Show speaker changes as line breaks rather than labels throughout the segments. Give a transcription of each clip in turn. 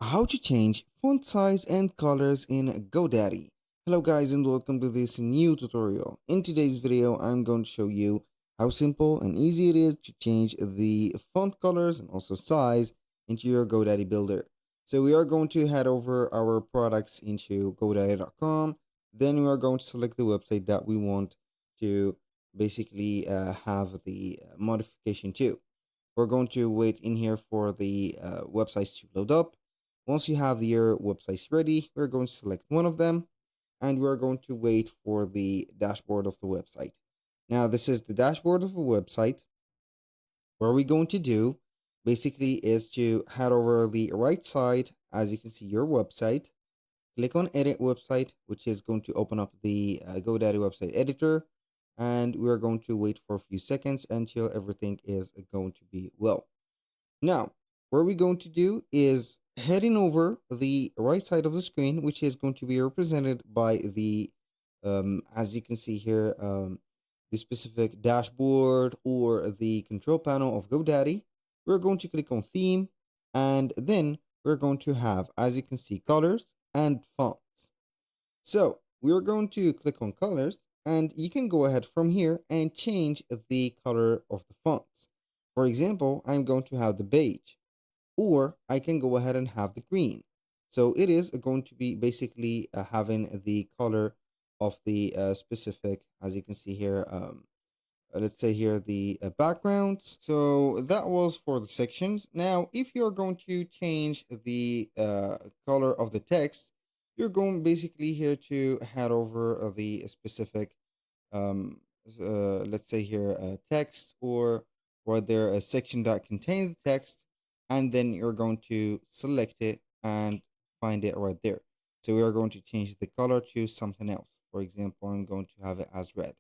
How to change font size and colors in GoDaddy. Hello guys and welcome to this new tutorial. In today's video I'm going to show you how simple and easy it is to change the font colors and also size into your GoDaddy builder. So we are going to head over our products into GoDaddy.com. Then we are going to select the website that we want to basically have the modification to. We're going to wait in here for the websites to load up. Once you have your websites ready, we're going to select one of them and we're going to wait for the dashboard of the website. Now, this is the dashboard of the website. What we're going to do basically is to head over the right side. As you can see, your website, click on edit website, which is going to open up the GoDaddy website editor. And we're going to wait for a few seconds until everything is going to be well. Now, what we're going to do is heading over the right side of the screen, which is going to be represented by the, as you can see here, the specific dashboard or the control panel of GoDaddy. We're going to click on theme, and then we're going to have, as you can see, colors and fonts. So we're going to click on colors, and you can go ahead from here and change the color of the fonts. For example, I'm going to have the beige, or I can go ahead and have the green. So it is going to be basically having the color of the specific, as you can see here, let's say here the backgrounds. So that was for the sections. Now if you're going to change the color of the text, you're going basically here to head over the specific um, let's say here text, or there a section that contains the text, and then you're going to select it and find it right there. So we are going to change the color to something else. For example, I'm going to have it as red.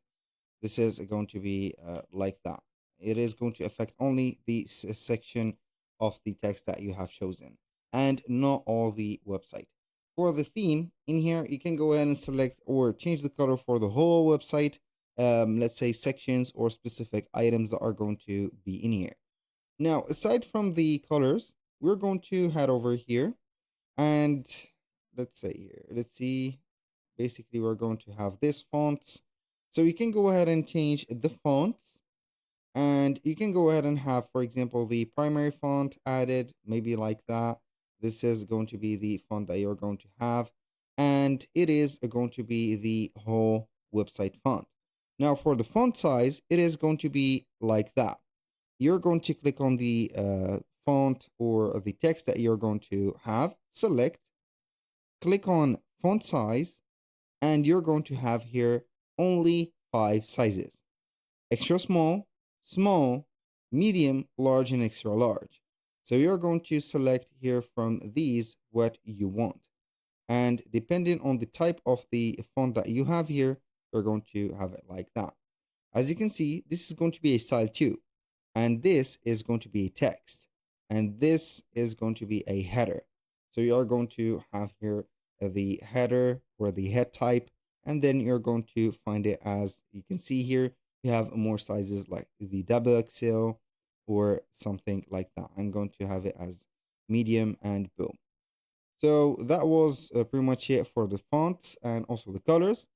This is going to be like that. It is going to affect only the section of the text that you have chosen and not all the website. For the theme in here, you can go ahead and select or change the color for the whole website. Let's say sections or specific items that are going to be in here. Now, aside from the colors, we're going to head over here and let's say here, let's see, basically we're going to have this fonts. So you can go ahead and change the fonts, and you can go ahead and have, for example, the primary font added, maybe like that. This is going to be the font that you're going to have, and it is going to be the whole website font. Now for the font size, it is going to be like that. You're going to click on the font or the text that you're going to have, select, click on font size, and you're going to have here only 5 sizes: extra small, small, medium, large, and extra large. So you're going to select here from these what you want. And depending on the type of the font that you have here, you're going to have it like that. As you can see, this is going to be a style too. And this is going to be text. And this is going to be a header. So you are going to have here the header or the head type. And then you're going to find it, as you can see here, you have more sizes like the double XL or something like that. I'm going to have it as medium, and boom. So that was pretty much it for the fonts and also the colors.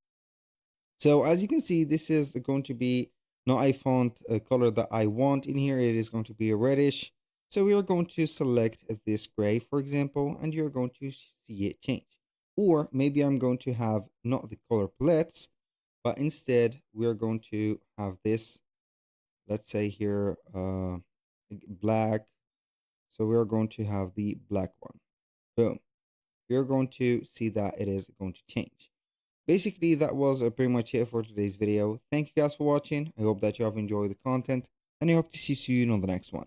So as you can see, this is going to be not a font color that I want in here. It is going to be a reddish. So we are going to select this gray, for example, and you're going to see it change. Or maybe I'm going to have not the color palettes, but instead we're going to have this, let's say here, black. So we're going to have the black one. Boom. You're going to see that it is going to change. Basically, that was pretty much it for today's video. Thank you guys for watching. I hope that you have enjoyed the content, and I hope to see you soon on the next one.